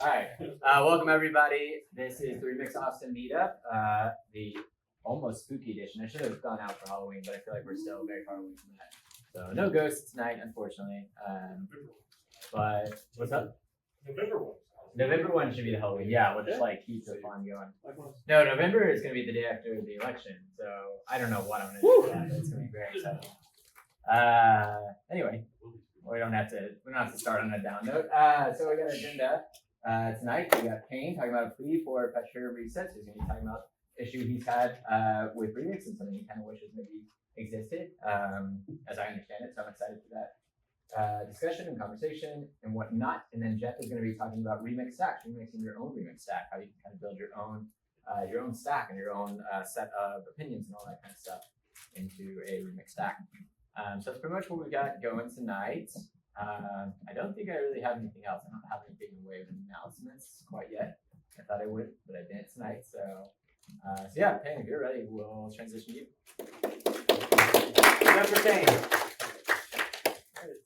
All right, welcome everybody. This is the Remix Austin Meetup, the almost spooky edition. I should have gone out for Halloween, but I feel like we're still very far away from that. So no ghosts tonight, unfortunately. But what's up? November 1 should be the Halloween. Yeah, we'll just like keep the fun going. No, November is going to be the day after the election. So I don't know what I'm going to do for that, but it's going to be very exciting. Anyway, we don't have to start on a down note. So we got an agenda. Tonight we got Paine talking about a plea for Fetcher resets. He's going to be talking about issue he's had with Remix and something he kind of wishes maybe existed, as I understand it. So I'm excited for that discussion and conversation and whatnot. And then Jeff is going to be talking about remix stacks, remixing your own remix stack, how you can kind of build your own stack and your own set of opinions and all that kind of stuff into a remix stack. So that's pretty much what we got going tonight. I don't think I really have anything else. I don't have anything in the way of announcements quite yet. I thought I would, but I didn't tonight. So yeah, Paine, if you're ready, we'll transition to you. Jeff for Paine.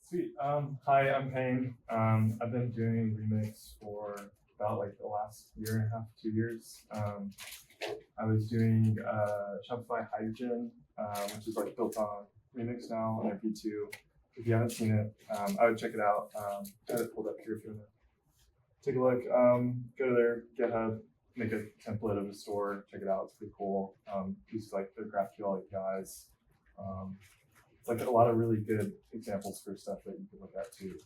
Sweet. Hi, I'm Paine. I've been doing Remix for about like the last year and a half, 2 years. I was doing Shopify Hydrogen, which is like built on Remix now on MP2. If you haven't seen it, I would check it out. I have it pulled up here if you want to take a look. Go to their GitHub, make a template of a store, check it out. It's pretty cool. Uses like their GraphQL APIs. It's like a lot of really good examples for stuff that you can look at too.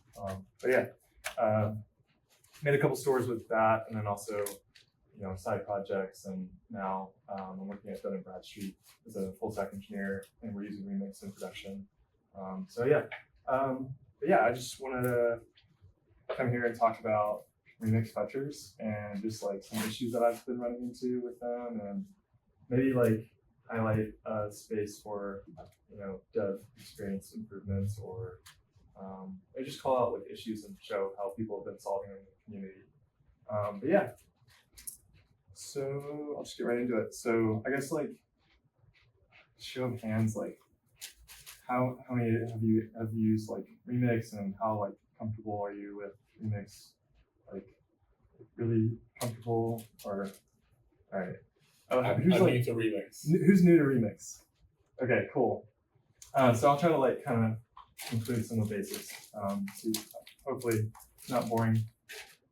But yeah, made a couple stores with that, and then also, side projects. And now I'm working at Dun & Bradstreet as a full stack engineer, and we're using Remix in production. So yeah, but yeah, I just wanted to come here and talk about Remix fetchers and just like some issues that I've been running into with them, and maybe like highlight a space for dev experience improvements, or just call out like issues and show how people have been solving them in the community. But yeah, so I'll just get right into it. So I guess like show of hands, like how many have you used like Remix, and how like comfortable are you with Remix? Like really comfortable, or all right? I'm new to Remix. Who's new to Remix? Okay, cool. So I'll try to like kind of include some of the basics. So hopefully not boring.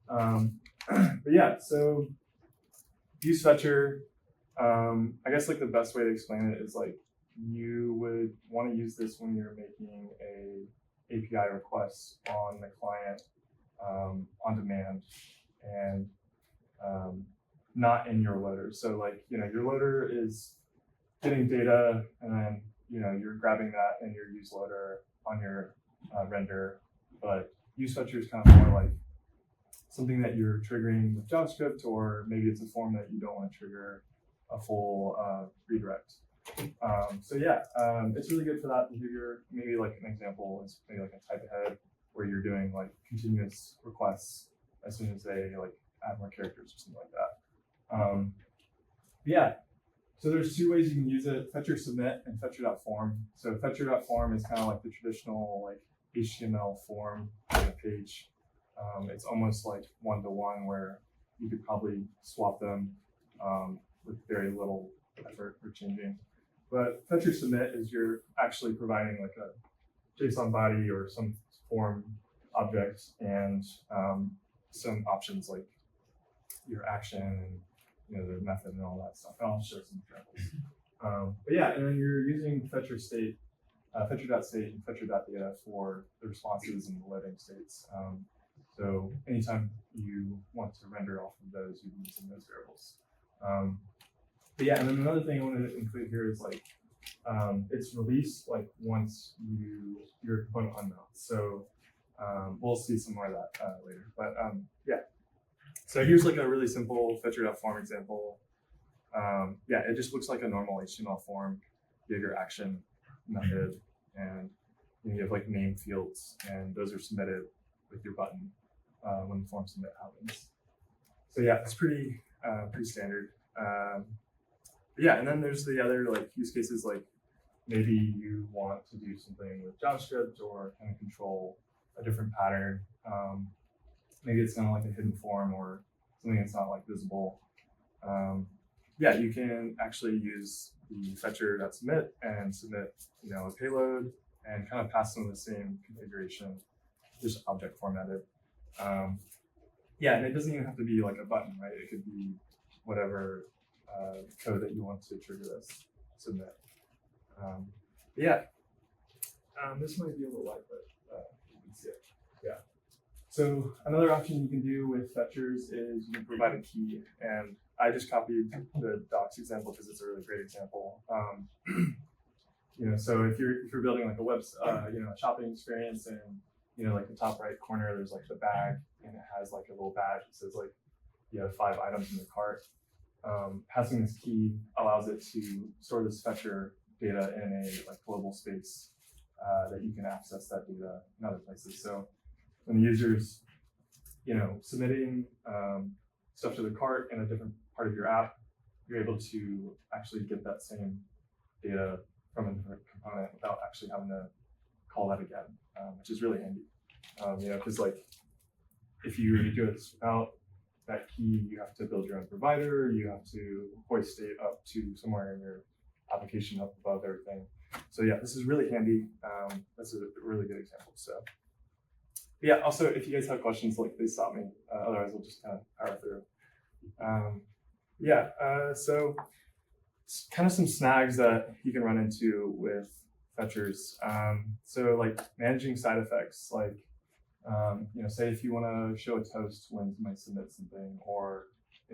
But yeah, so use fetcher. I guess like the best way to explain it is like you would want to use this when you're making a API request on the client on demand, and not in your loader. So like, your loader is getting data, and then, you're grabbing that in your use loader on your render. But use fetcher is kind of more like something that you're triggering with JavaScript, or maybe it's a form that you don't want to trigger a full redirect. So yeah, it's really good for that behavior. Maybe like an example is maybe like a type ahead where you're doing like continuous requests as soon as they like add more characters or something like that. Yeah, so there's two ways you can use it: fetcher submit and fetcher.form. So fetcher.form is kind of like the traditional like HTML form on a page. It's almost like one-to-one, where you could probably swap them with very little effort or changing. But fetcher submit is you're actually providing like a JSON body or some form object, and some options like your action and the method and all that stuff. I'll show some examples. But yeah, and then you're using fetcher.state and fetcher.data for the responses and the loading states. So anytime you want to render off of those, you're using those variables. But yeah, and then another thing I wanted to include here is like it's released like once your component unmounts. So we'll see some more of that later. But yeah, so here's like a really simple fetcher.form example. Yeah, it just looks like a normal HTML form. You have your action method, and you have like name fields, and those are submitted with your button when the form submit happens. So yeah, it's pretty standard. Yeah, and then there's the other like use cases, like maybe you want to do something with JavaScript or kind of control a different pattern. maybe it's kind of like a hidden form or something that's not like visible. Yeah, you can actually use the fetcher.submit and submit, a payload and kind of pass them the same configuration, just object formatted. Yeah, and it doesn't even have to be like a button, right? It could be whatever code that you want to trigger this submit. Yeah, this might be a little light, but you can see it. Yeah. So another option you can do with fetchers is you can provide a key, and I just copied the docs example because it's a really great example. So if you're building like a web, a shopping experience, and like the top right corner, there's like the bag, and it has like a little badge that says like you have 5 items in the cart. Passing this key allows it to store this fetcher data in a like global space that you can access that data in other places. So when the user's submitting stuff to the cart in a different part of your app, you're able to actually get that same data from a different component without actually having to call that again, which is really handy. Because like if you do it without that key, you have to build your own provider, you have to hoist it up to somewhere in your application up above everything. So yeah, this is really handy. That's a really good example. So yeah, also if you guys have questions, like please stop me. Otherwise we'll just kind of power through. So kind of some snags that you can run into with fetchers. So like managing side effects, like say if you want to show a toast when somebody submits something, or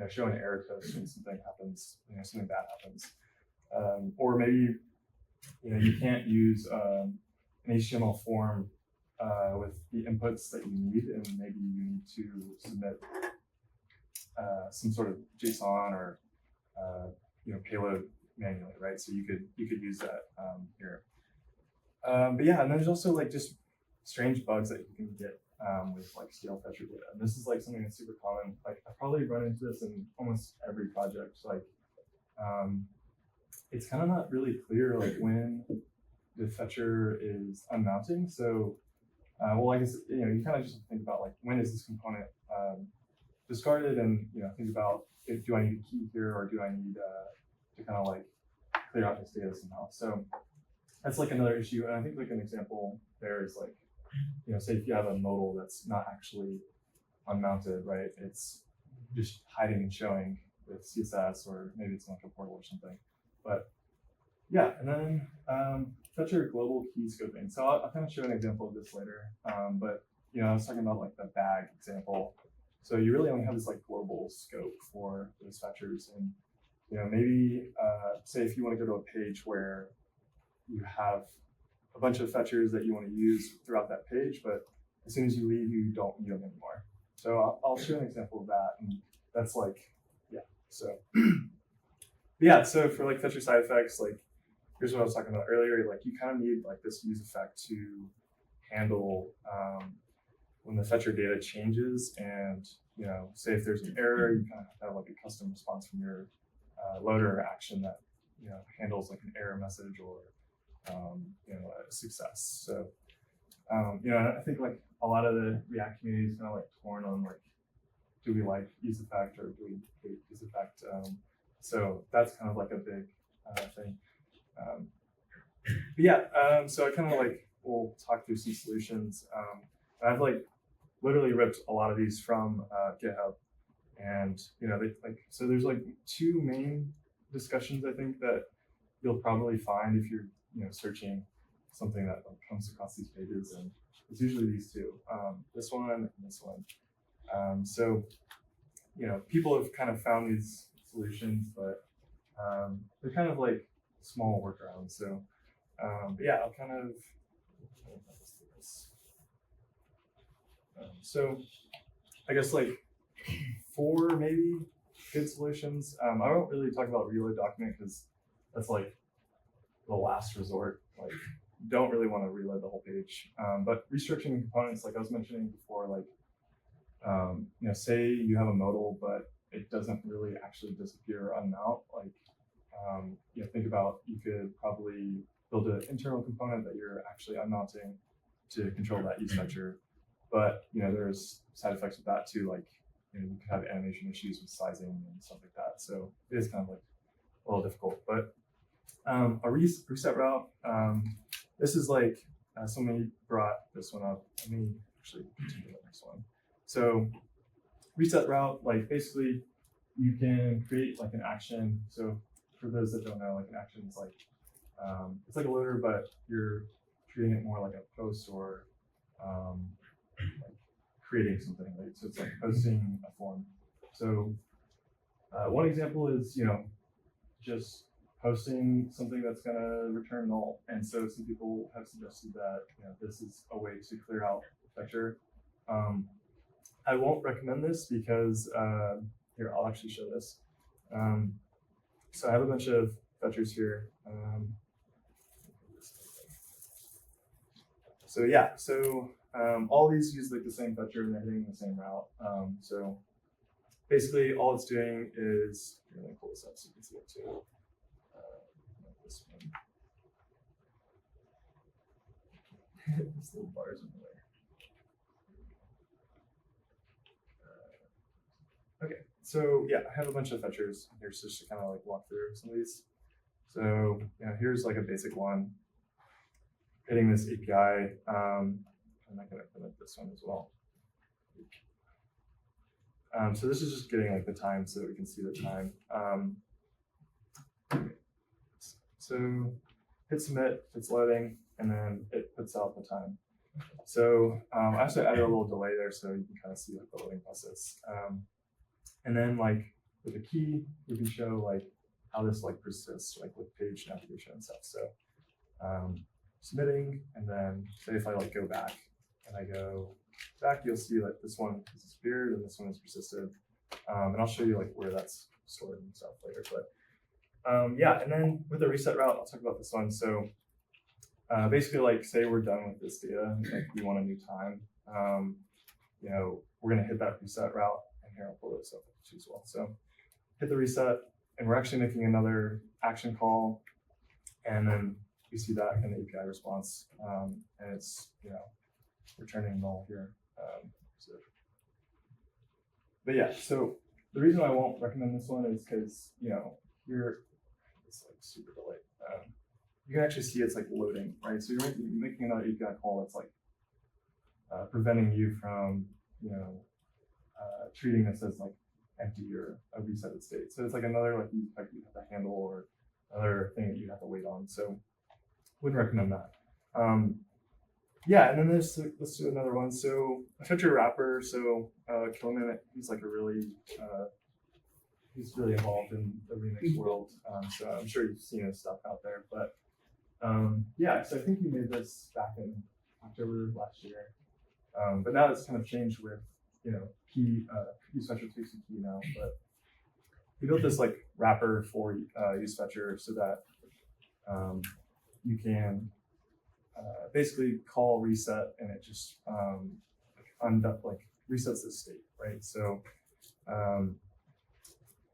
show an error toast when something happens, something bad happens, or maybe you can't use an HTML form with the inputs that you need, and maybe you need to submit some sort of JSON or payload manually, right? So you could use that here. But yeah, and then there's also like just strange bugs that you can get with like scale fetcher data. And this is like something that's super common. Like I probably run into this in almost every project. Like it's kind of not really clear like when the fetcher is unmounting. So I guess you kind of just think about like when is this component discarded, and think about do I need a key here, or do I need to kind of like clear out this data somehow. So that's like another issue. And I think like an example there is like, say if you have a modal that's not actually unmounted, right? It's just hiding and showing with CSS, or maybe it's like a portal or something. But yeah, and then fetcher global key scoping. So I'll kind of show an example of this later. But I was talking about like the bag example. So you really only have this like global scope for those fetchers, and maybe say if you want to go to a page where you have a bunch of fetchers that you want to use throughout that page, but as soon as you leave, you don't need them anymore. So I'll show an example of that, and that's like, yeah. So yeah, so for like fetcher side effects, like here's what I was talking about earlier. Like you kind of need like this use effect to handle when the fetcher data changes, and say if there's an error, you kind of have like a custom response from your loader action that handles like an error message or a success. So I think like a lot of the React community is kind of like torn on like, do we like use effect or do we hate use effect? So that's kind of like a big thing. So I kind of like we'll talk through some solutions. I've like literally ripped a lot of these from GitHub, and so there's like 2 main discussions I think that you'll probably find if you're searching something that like comes across these pages, and it's usually these 2, this one and this one. So people have kind of found these solutions, but they're kind of like small workarounds. So yeah, I'll kind of so I guess like 4 maybe good solutions. I won't really talk about reload document because that's like the last resort. Like you don't really want to reload the whole page. But restructuring components, like I was mentioning before, like say you have a modal but it doesn't really actually disappear or unmount. Like think about, you could probably build an internal component that you're actually unmounting to control that use fetcher. but there's side effects with that too, like you could have animation issues with sizing and stuff like that. So it is kind of like a little difficult. But a reset route, this is like somebody brought this one up. Let me actually continue the next one. So reset route, like basically you can create like an action. So for those that don't know, like an action is like it's like a loader, but you're treating it more like a post or like creating something, right? So it's like posting a form. So one example is just posting something that's gonna return null. And so some people have suggested that this is a way to clear out the fetcher. I won't recommend this because here, I'll actually show this. So I have a bunch of fetchers here. So yeah, so all these use like the same fetcher and they're hitting the same route. So basically all it's doing is, let me pull this up so you can see it too. This one. These little bars in the way. Okay, so yeah, I have a bunch of fetchers here just to kind of like walk through some of these. So here's like a basic one, hitting this API. I'm not gonna implement this one as well. So this is just getting like the time so that we can see the time. So hit submit, it's loading, and then it puts out the time. So I also added a little delay there so you can kind of see like the loading process. And then like with the key, we can show like how this like persists like with page navigation and stuff. So submitting, and then say if I like go back and I go back, you'll see that this one has disappeared and this one has persisted. And I'll show you like where that's stored and stuff later. But yeah, and then with the reset route, I'll talk about this one. So basically like say we're done with this data, like we want a new time, we're gonna hit that reset route, and here I'll pull this up too as well. So hit the reset, and we're actually making another action call, and then you see that in the API response, and it's returning null here. But yeah, so the reason I won't recommend this one is because it's like super delayed. You can actually see it's like loading, right? So you're making another API call that's like preventing you from treating this as like empty or a resetted state. So it's like another like you have to handle or another thing that you have to wait on. So wouldn't recommend that. Yeah, and then let's do another one. So a fetcher wrapper. So Kilman, he's like he's really involved in the remix world. So I'm sure you've seen his stuff out there. But yeah, so I think he made this back in October last year. But now it's kind of changed with key use fetcher takes a key now. But he built this like wrapper for use fetcher so that you can basically call reset, and it just resets the state, right? So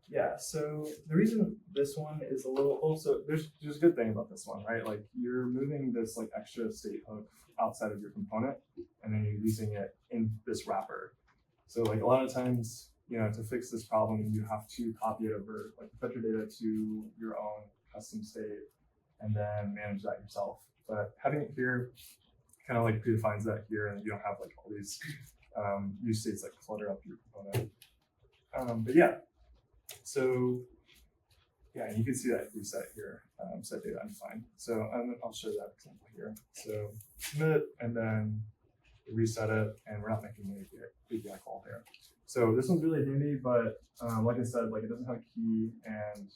yeah, so the reason this one is a little also there's a good thing about this one, right? Like you're moving this like extra state hook outside of your component, and then you're using it in this wrapper. So like a lot of times, to fix this problem, you have to copy it over like the fetcher data to your own custom state, and then manage that yourself. But having it here kind of like predefines that here, and you don't have like all these use states that clutter up your component. But yeah, so yeah, and you can see that reset here, set data undefined. So I'll show that example here. So submit, and then reset it, and we're not making an API call here. So this one's really handy, but like I said, like it doesn't have a key, and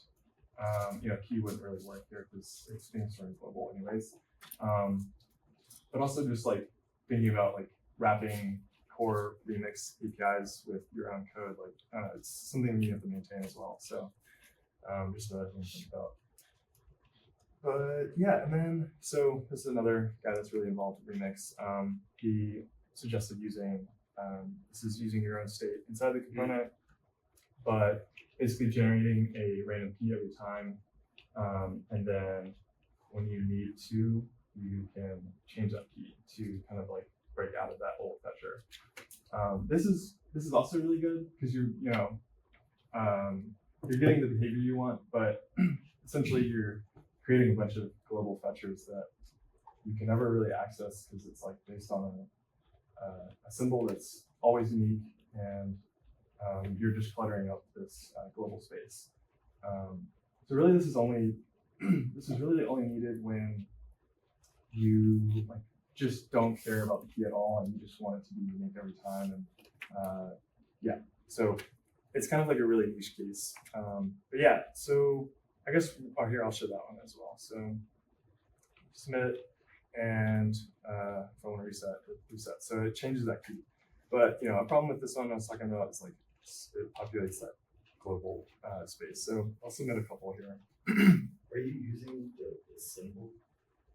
key wouldn't really work here because it's being stored global anyways. But also just like thinking about like wrapping core Remix APIs with your own code, like it's something you have to maintain as well. So just another thing to think about. But yeah, and then so this is another guy that's really involved with Remix. He suggested using this is using your own state inside the component, but basically generating a random key every time, and then when you need to, you can change that key to kind of like break out of that old fetcher. This is also really good because you're getting the behavior you want, but essentially you're creating a bunch of global fetchers that you can never really access because it's like based on a symbol that's always unique, and you're just cluttering up this global space. So really, this is really only needed when you like just don't care about the key at all, and you just want it to be unique every time. And yeah, so it's kind of like a really niche case. But yeah, so I guess here I'll show that one as well. So submit, and if I want to reset. So it changes that key. But a problem with this one I was talking about is like it populates that global space. So I'll submit a couple here. Are you using the symbol?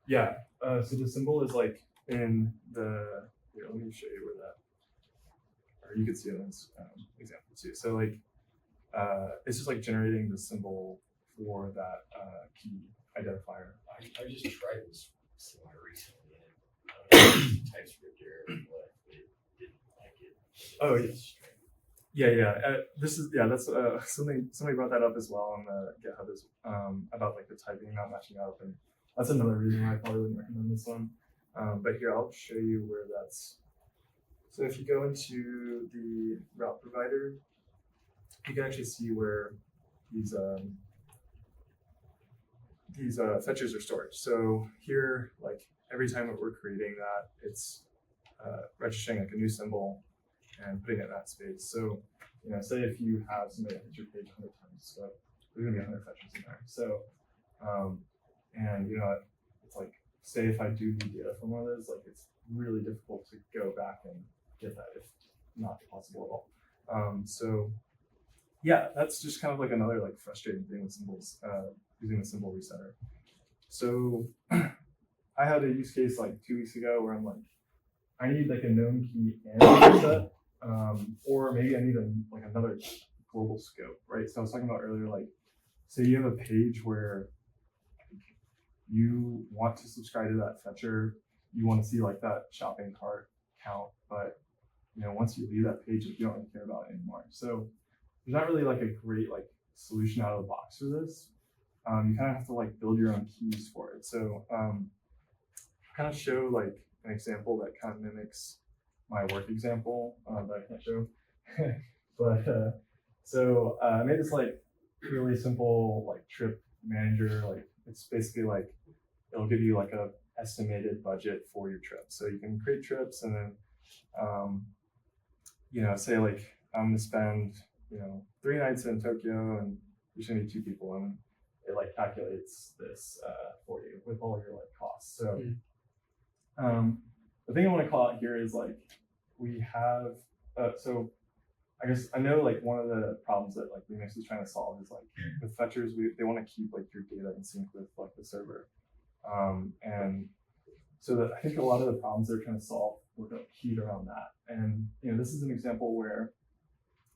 Yeah. So the symbol is like in the. Here, let me show you where that. Or you can see it in this example too. So like, it's just like generating the symbol for that key identifier. I just tried this somewhere recently, and I don't know if it's TypeScript error or what, but it didn't like it. Oh, yeah. Yeah. That's something somebody brought that up as well on the GitHub about like the typing not matching up, and that's another reason why I probably wouldn't recommend this one. But here I'll show you where that's. So if you go into the route provider, you can actually see where these fetchers are stored. So here, like every time that we're creating that, it's registering like a new symbol and putting it in that space. So, say if you have somebody that hits your page 100 times, so there's gonna be 100 fetchers in there. So, and it's like, say if I do need data from one of those, like it's really difficult to go back and get that, if not possible at all. So yeah, that's just kind of like another like frustrating thing with symbols, using the symbol resetter. So I had a use case like 2 weeks ago where I'm like, I need like a known key and a reset, or maybe I need like another global scope, right? So I was talking about earlier, like, say you have a page where you want to subscribe to that fetcher, you want to see like that shopping cart count, but once you leave that page, you don't really care about it anymore. So there's not really like a great like solution out of the box for this. You kind of have to like build your own keys for it. So kind of show like an example that kind of mimics my work example that I can't show. But so I made this like really simple like trip manager. Like it's basically like it'll give you like a estimated budget for your trip. So you can create trips and then say like I'm gonna spend 3 nights in Tokyo and there's gonna be 2 people, and it like calculates this for you with all your like costs. So the thing I want to call out here is like we have so I guess I know like one of the problems that like Remix is trying to solve is like with fetchers they want to keep like your data in sync with like the server, and so that I think a lot of the problems they're trying to solve work out keyed around that. And this is an example where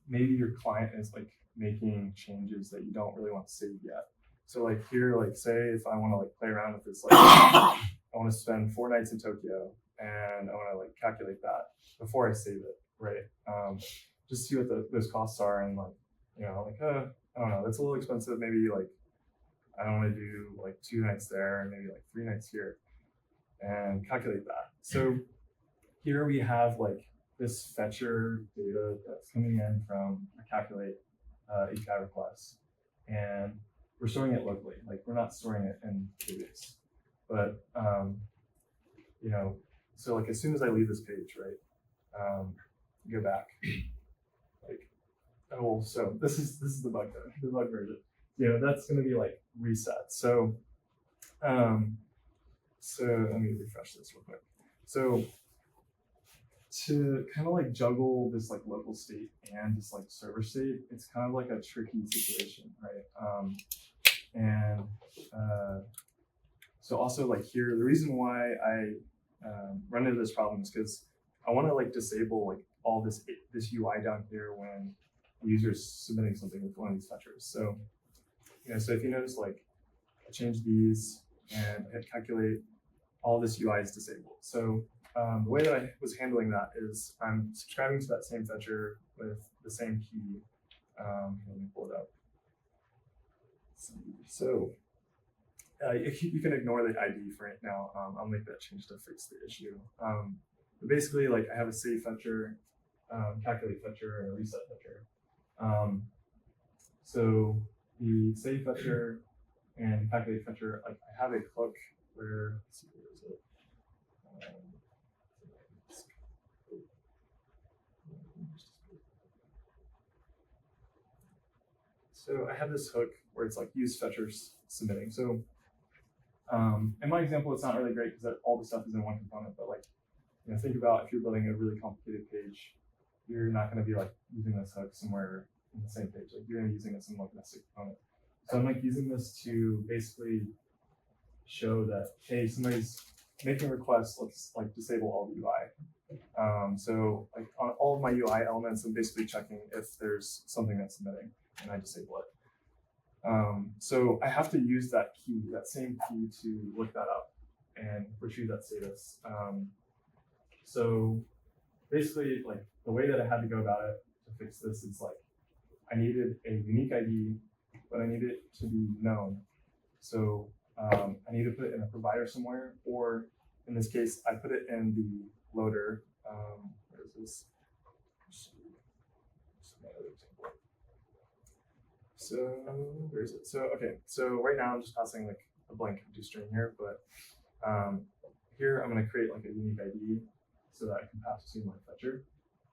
maybe your client is like making changes that you don't really want to save yet. So like here, like say if I want to like play around with this, like I want to spend 4 nights in Tokyo and I want to like calculate that before I save it, right? Just see what those costs are, and like I don't know, that's a little expensive. Maybe like I don't want to do like 2 nights there and maybe like 3 nights here, and calculate that. So here we have like this fetcher data that's coming in from a calculate API request, and we're storing it locally. Like we're not storing it in database, but so like as soon as I leave this page, right, go back, like so this is the bug code, the bug version. That's going to be like reset. So so let me refresh this real quick. So to kind of like juggle this like local state and this like server state, it's kind of like a tricky situation, right? So also like here, the reason why I run into this problem is because I want to like disable like all this UI down here when the user is submitting something with one of these fetchers. So so if you notice, like I changed these and I hit calculate, all this UI is disabled. So the way that I was handling that is I'm subscribing to that same fetcher with the same key. Let me pull it up. So you can ignore the ID for it now. I'll make that change to fix the issue. But basically, like I have a save fetcher, calculate fetcher, and a reset fetcher. So the save fetcher and calculate fetcher, like I have a hook where, let's see, where is it? So I have this hook where it's like use fetchers submitting. So in my example, it's not really great because all the stuff is in one component, but like, think about if you're building a really complicated page, you're not going to be like using this hook somewhere in the same page. Like you're going to be using this in like a nested component. So I'm like using this to basically show that, hey, somebody's making requests, let's like disable all the UI. So like on all of my UI elements, I'm basically checking if there's something that's submitting and I disable it. So I have to use that key, that same key to look that up and retrieve that status. So basically like the way that I had to go about it to fix this is like, I needed a unique ID, but I needed it to be known. So I need to put it in a provider somewhere, or in this case, I put it in the loader. Where is this? So where is it? So okay, so right now I'm just passing like a blank empty string here, but here I'm going to create like a unique ID so that I can pass to my fetcher,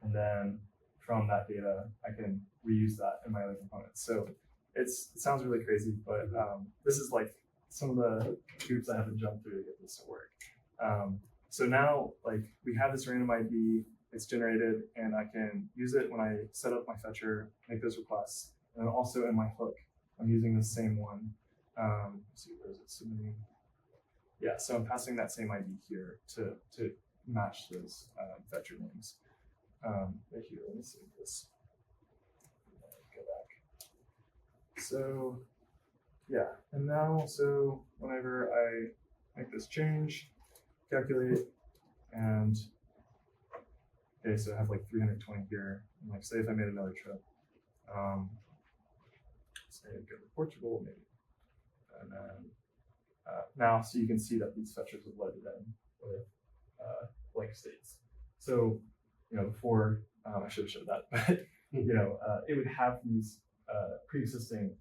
and then from that data I can reuse that in my other components. So it sounds really crazy, but this is like some of the hoops I have to jump through to get this to work. So now like we have this random ID, it's generated, and I can use it when I set up my fetcher, make those requests. And also in my hook, I'm using the same one. Let's see, where is it submitting? Yeah, so I'm passing that same ID here to match those fetcher names. Right here, let me save this. Go back. So yeah, and now, so whenever I make this change, calculate, and okay, so I have like 320 here. And like say if I made another trip, say go to Portugal maybe, and then now so you can see that these fetchers have loaded in with blank states. So before I should have showed that, but it would have these pre-existing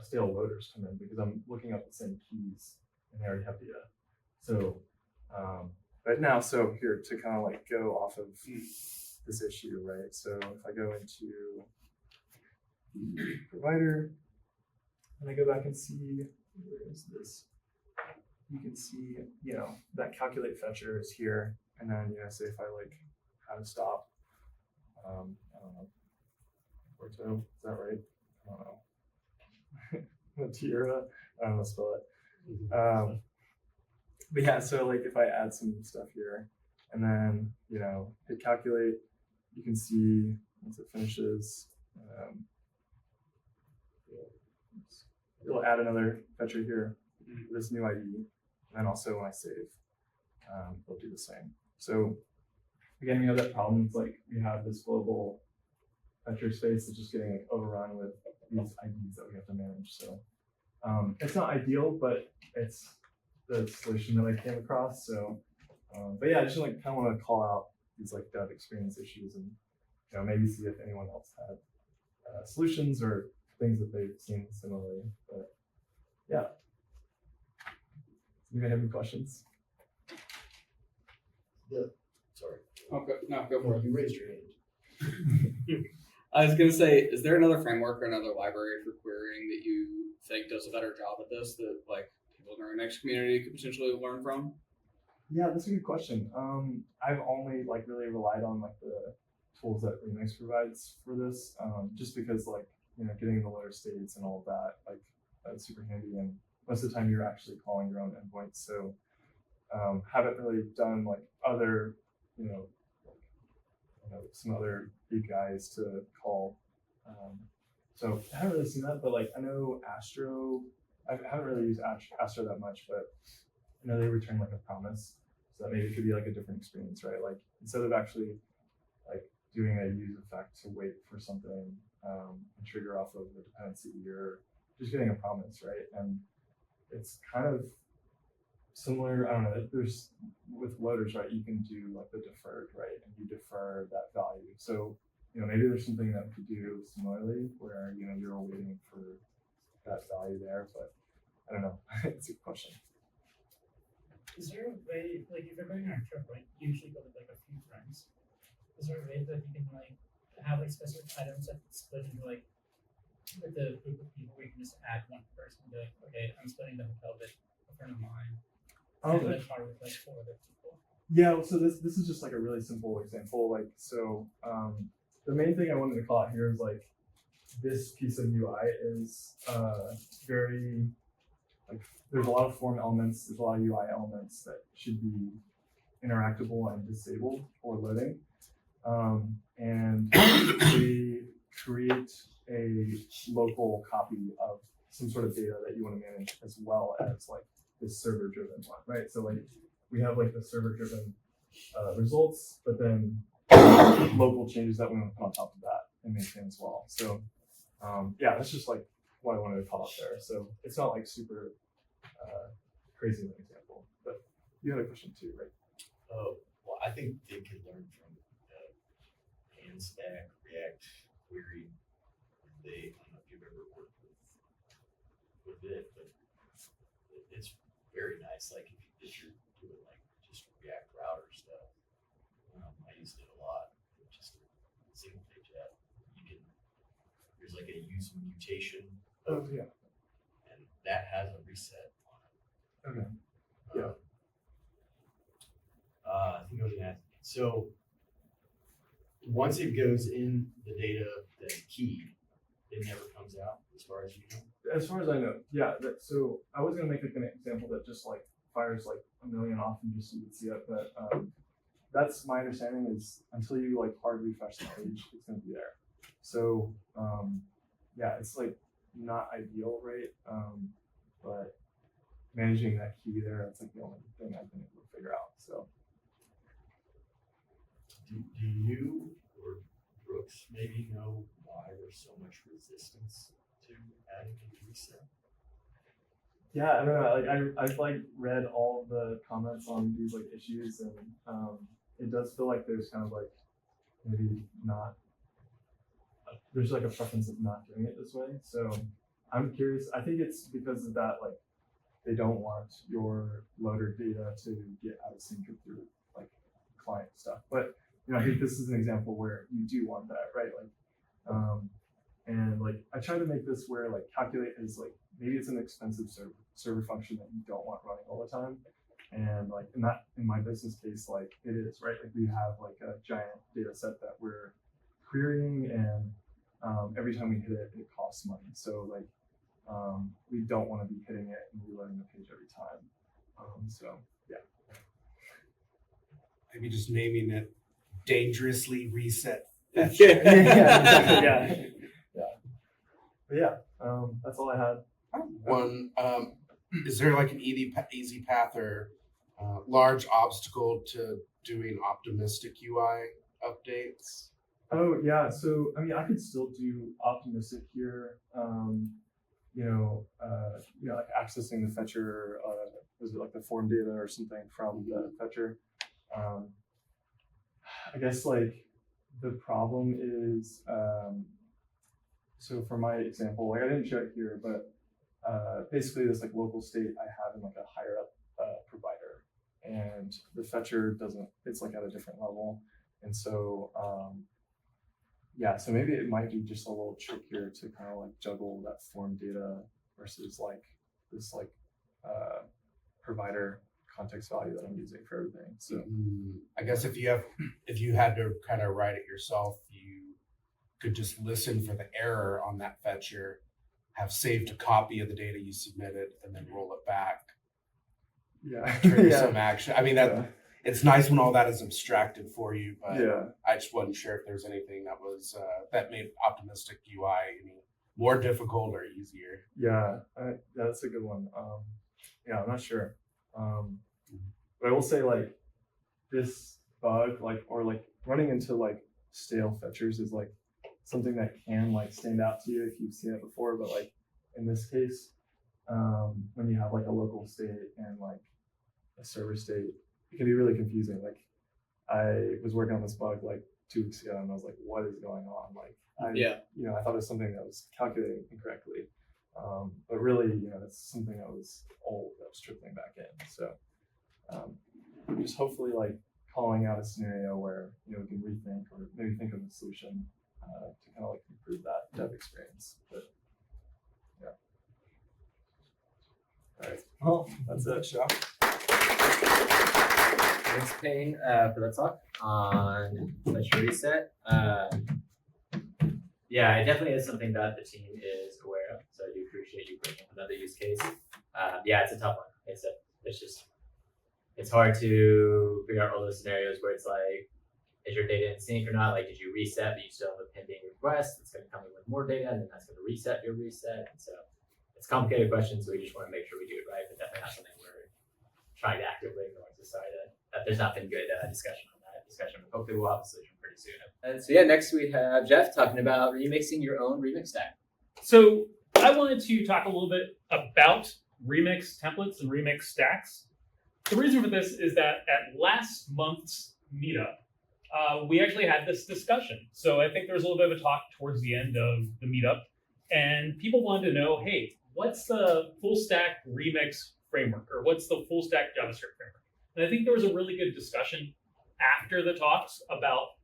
stale loaders come in because I'm looking up the same keys and they already have data. So but now, so here to kind of like go off of this issue, right? So if I go into the provider and I go back and see, where is this? You can see, that calculate fetcher is here. And then, say if I like had a stop, I don't know, Porto, is that right? I don't know. Tierra, I don't know how to spell it. But yeah, so like if I add some stuff here and then, hit calculate, you can see once it finishes, it'll add another fetcher here with this new ID. And then also when I save, it'll do the same. So again, that problem. It's like we have this global fetcher space that's just getting like overrun with these IDs that we have to manage. So it's not ideal, but it's the solution that I came across. So, but yeah, I just like kind of want to call out these like dev experience issues and maybe see if anyone else had solutions or things that they've seen similarly. But yeah, you may have any questions? Yeah. Sorry. Okay, no, go for it. You raised your hand. I was gonna say, is there another framework or another library for querying that you think does a better job at this that like people in our next community could potentially learn from? Yeah, that's a good question. I've only like really relied on like the tools that Remix provides for this, just because like getting the loader states and all of that, like that's super handy, and most of the time you're actually calling your own endpoints. So haven't really done like other some other APIs to call. So I haven't really seen that, but like I know Astro, I haven't really used Astro that much, but I know they return like a promise. So that maybe it could be like a different experience, right? Like instead of actually like doing a use effect to wait for something and trigger off of the dependency, you're just getting a promise, right? And it's kind of similar. I don't know. There's with loaders, right? You can do like the deferred, right? And you defer that value. So maybe there's something that we could do similarly, where you're waiting for that value there, but I don't know. It's a good question. Is there a way, like, if you're going on a trip, right, you usually go with like a few friends. Is there a way that you can like have like specific items that split into like with the group of people where you can just add one person to like, okay, I'm splitting the hotel with a friend of mine. And the car with like 4 other people. Yeah, so this is just like a really simple example. Like, so the main thing I wanted to call out here is like this piece of UI is very like there's a lot of form elements, there's a lot of UI elements that should be interactable and disabled or loading. And we create a local copy of some sort of data that you want to manage, as well as like this server driven one, right? So like we have like the server driven results, but then local changes that we want to put on top of that and maintain as well. So yeah, that's just like what I wanted to call out there. So it's not like super crazy of an example, but you had a question too, right? Well, I think they could learn from Paine stack, React, query. I don't know if you've ever worked with it, but it's very nice. Like if you're doing like just React router stuff, I used it a lot. Just a single page app. There's like a use mutation. Oh yeah. And that has a reset on it. Okay. Yeah. I think I was gonna ask. So once it goes in the data that's keyed, it never comes out, as far as you know. As far as I know, yeah. So I was gonna make like an example that just like fires like a million off and just so you can see it, but that's my understanding is until you like hard refresh the page, it's gonna be there. So yeah, it's like not ideal, right? But managing that key there, that's like the only thing I've been able to figure out. So Do you or Brooks maybe know why there's so much resistance to adding a reset? yeah, I don't know. Like I've like read all the comments on these like issues, and it does feel like there's kind of like maybe not. There's like a preference of not doing it this way. So I'm curious. I think it's because of that. Like they don't want your loader data to get out of sync through like client stuff. But I think this is an example where you do want that, right? Like, and like I try to make this where like calculate is like maybe it's an expensive server function that you don't want running all the time, and like in my business case, like it is, right? Like we have like a giant data set that we're querying, and every time we hit it, it costs money. So like we don't want to be hitting it and reloading the page every time. So yeah. Maybe just naming it dangerously reset. Yeah, exactly, yeah. But yeah, that's all I had. One, is there like an easy path or large obstacle to doing optimistic UI updates? Oh yeah, so I mean, I could still do optimistic here. Like accessing the fetcher, was it like the form data or something from the fetcher? I guess like the problem is, so for my example, like I didn't show it here, but basically this like local state I have in like a higher up provider, and the fetcher doesn't, it's like at a different level. And so, yeah, so maybe it might be just a little trickier to kind of like juggle that form data versus like this like provider context value that I'm using for everything. So I guess if you had to kind of write it yourself, you could just listen for the error on that fetcher, have saved a copy of the data you submitted, and then roll it back. yeah, Trigger some action. I mean it's nice when all that is abstracted for you, but yeah. I just wasn't sure if there's anything that was that made optimistic UI any more difficult or easier. Yeah, that's a good one. Yeah, I'm not sure. But I will say like this bug, like, or like running into like stale fetchers is like something that can like stand out to you if you've seen it before. But like in this case, when you have like a local state and like a server state, it can be really confusing. Like I was working on this bug like 2 weeks ago and I was like, what is going on? Like I thought it was something that was calculating incorrectly. But really, it's something that was old that was trickling back in. So just hopefully like calling out a scenario where we can rethink or maybe think of a solution to kind of like improve that dev experience. But yeah. All right. Well, that's it, Shaw. Thanks, Paine, for that talk on Fetcher Reset. Yeah, it definitely is something that the team is aware of. So I do appreciate you bringing up another use case. Yeah, it's a tough one. It's hard to figure out all those scenarios where it's like, is your data in sync or not? Like, did you reset, but you still have a pending request that's going to come in with more data, and then that's going to reset your reset. And so it's a complicated question, so we just want to make sure we do it right, but definitely not something we're trying to actively ignore. So sorry that there's not been good discussion on that discussion, but hopefully we'll have a solution pretty soon. And so yeah, next we have Jeff talking about remixing your own remix stack. So I wanted to talk a little bit about remix templates and remix stacks. The reason for this is that at last month's meetup, we actually had this discussion. So I think there was a little bit of a talk towards the end of the meetup, and people wanted to know, hey, what's the full stack remix framework, or what's the full stack JavaScript framework? And I think there was a really good discussion after the talks about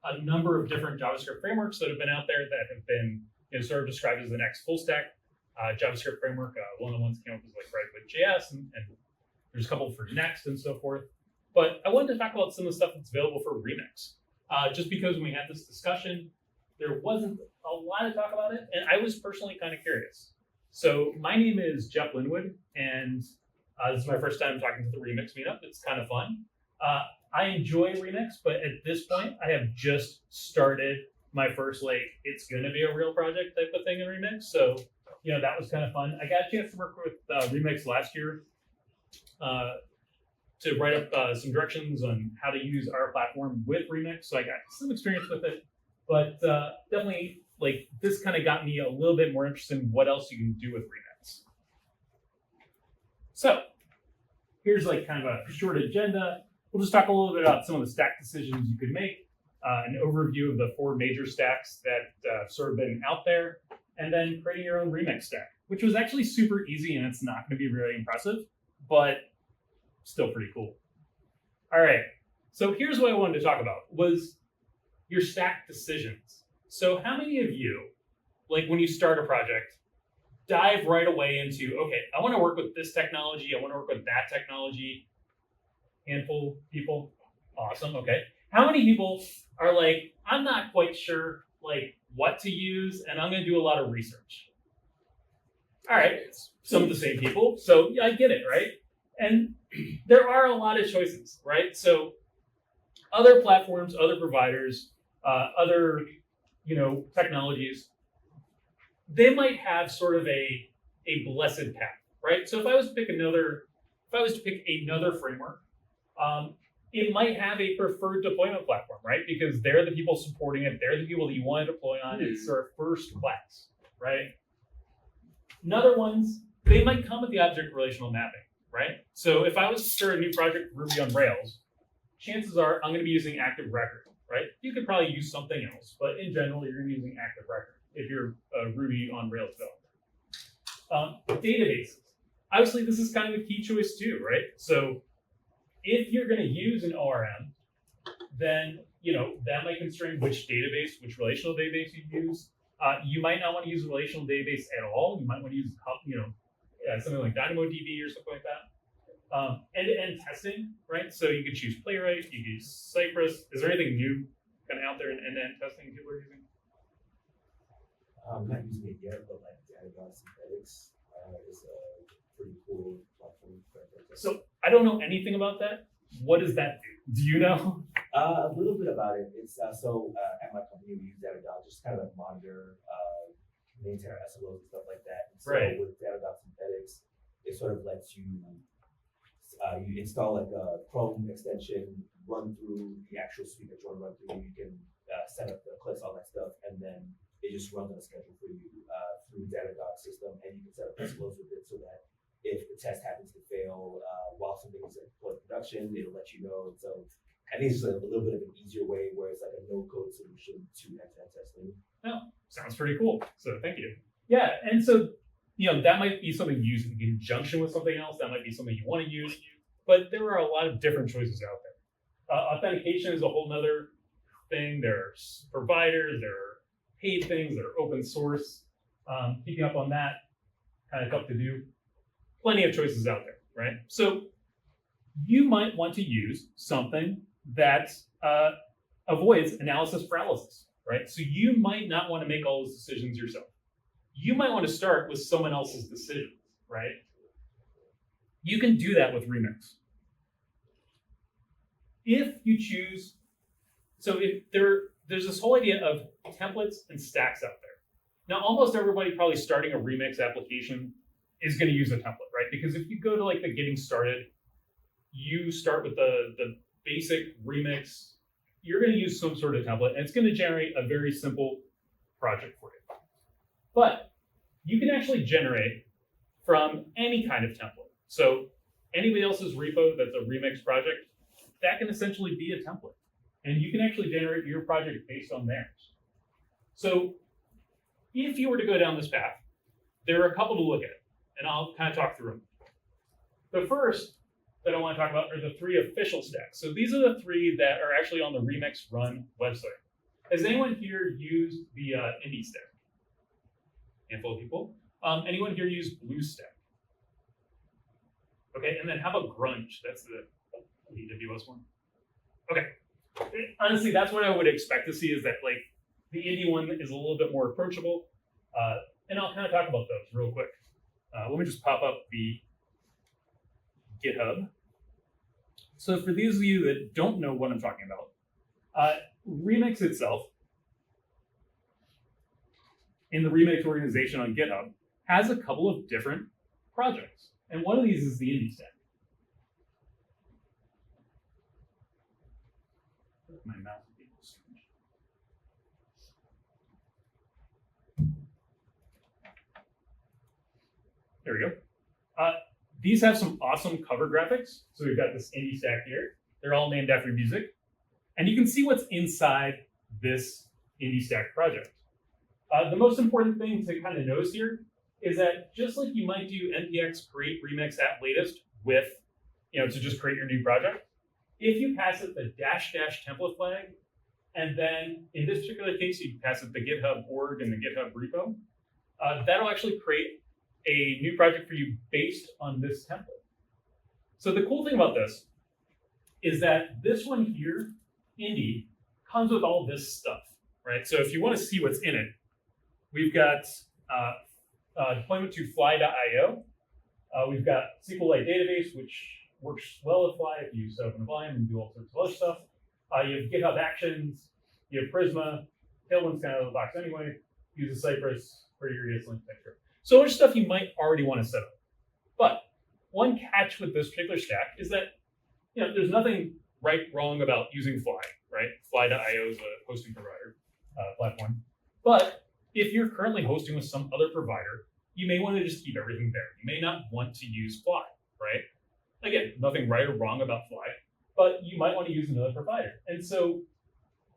a number of different JavaScript frameworks that have been out there that have been sort of described as the next full stack JavaScript framework. One of the ones that came up was like Redwood.js, and there's a couple for Next and so forth. But I wanted to talk about some of the stuff that's available for Remix, just because when we had this discussion, there wasn't a lot of talk about it, and I was personally kind of curious. So my name is Jeff Linwood, and this is my first time talking to the Remix meetup. It's kind of fun. I enjoy Remix, but at this point, I have just started my first, it's going to be a real project type of thing in Remix. So, that was kind of fun. I got a chance to work with Remix last year to write up some directions on how to use our platform with Remix. So I got some experience with it, but definitely this kind of got me a little bit more interested in what else you can do with Remix. So here's kind of a short agenda. We'll just talk a little bit about some of the stack decisions you could make, an overview of the 4 major stacks that have sort of been out there, and then creating your own Remix stack, which was actually super easy, and it's not going to be really impressive, but still pretty cool. All right, so here's what I wanted to talk about was your stack decisions. So how many of you, when you start a project, dive right away into, okay, I want to work with this technology, I want to work with that technology? Handful of people? Awesome, okay. How many people are I'm not quite sure what to use, and I'm going to do a lot of research? All right, some of the same people, so yeah, I get it, right? And there are a lot of choices, right? So other platforms, other providers, other technologies, they might have sort of a blessed path, right? So if I was to pick another framework, it might have a preferred deployment platform, right? Because they're the people supporting it, they're the people that you want to deploy on. It's sort of first class, right? Another ones, they might come with the object relational mapping, right? So if I was to start a new project Ruby on Rails, chances are I'm going to be using Active Record, right? You could probably use something else, but in general, you're going to be using Active Record if you're a Ruby on Rails developer. Databases. Obviously, this is kind of a key choice too, right? So if you're going to use an ORM, then that might constrain which relational database you use. You might not want to use a relational database at all. You might want to use something like DynamoDB or something like that. End-to-end testing, right? So you could choose Playwright, you could use Cypress. Is there anything new kind of out there in end-to-end testing people are using? I'm not using it yet, but Datadog Synthetics is a pretty cool platform. So I don't know anything about that. What does that do? Do you know? A little bit about it. It's at my company we use Datadog just kind of monitor, maintain our SLOs and stuff like that. And so right. With Datadog Synthetics, it sort of lets you You install like a Chrome extension, run through the actual suite that you want to run through. You can set up the clicks, all that stuff, and then it just runs on a schedule for you through Datadog system, and you can set up flows with it so that if the test happens to fail while something is deployed to production, it'll let you know. And so I think it's a little bit of an easier way where it's like a no-code solution to end-to-end testing. Oh, sounds pretty cool. So thank you. Yeah, and so that might be something used in conjunction with something else. That might be something you want to use, but there are a lot of different choices out there. Authentication is a whole nother thing. There's providers, there are paid things, that are open source. Keeping up on that, kind of tough to do. Plenty of choices out there, right? So you might want to use something that avoids analysis paralysis, right? So you might not want to make all those decisions yourself. You might want to start with someone else's decisions, right? You can do that with Remix. If you choose, so if there's this whole idea of templates and stacks out there. Now, almost everybody probably starting a Remix application is going to use a template, right? Because if you go to like the getting started, you start with the basic Remix, you're going to use some sort of template, and it's going to generate a very simple project for you. But you can actually generate from any kind of template. So anybody else's repo that's a Remix project, that can essentially be a template. And you can actually generate your project based on theirs. So if you were to go down this path, there are a couple to look at, and I'll kind of talk through them. The first that I want to talk about are the 3 official stacks. So these are the 3 that are actually on the Remix Run website. Has anyone here used the Indie stack? Handful of people. Anyone here use BlueStack? Okay, and then how about Grunge? That's the AWS one. Okay. Honestly, that's what I would expect to see, is that like the indie one is a little bit more approachable. And I'll kind of talk about those real quick. Let me just pop up the GitHub. So for those of you that don't know what I'm talking about, Remix itself, in the Remix organization on GitHub, has a couple of different projects. And one of these is the Indie stack. My mouse is being strange. There we go. These have some awesome cover graphics. So we've got this Indie stack here. They're all named after music. And you can see what's inside this Indie stack project. The most important thing to kind of notice here is that just like you might do npx create remix at latest with, to just create your new project, if you pass it the -- template flag, and then in this particular case, you pass it the GitHub org and the GitHub repo, that'll actually create a new project for you based on this template. So the cool thing about this is that this one here, Indie, comes with all this stuff, right? So if you want to see what's in it, we've got deployment to fly.io. We've got SQLite database, which works well with Fly if you set up an volume and do all sorts of other stuff. You have GitHub Actions, you have Prisma, Tailwind's kind of out of the box anyway. Use a Cypress for your ESLint picture. So much stuff you might already want to set up. But one catch with this particular stack is that there's nothing wrong about using Fly, right? Fly.io is a hosting provider platform. But if you're currently hosting with some other provider, you may want to just keep everything there. You may not want to use Fly, right? Again, nothing right or wrong about Fly, but you might want to use another provider. And so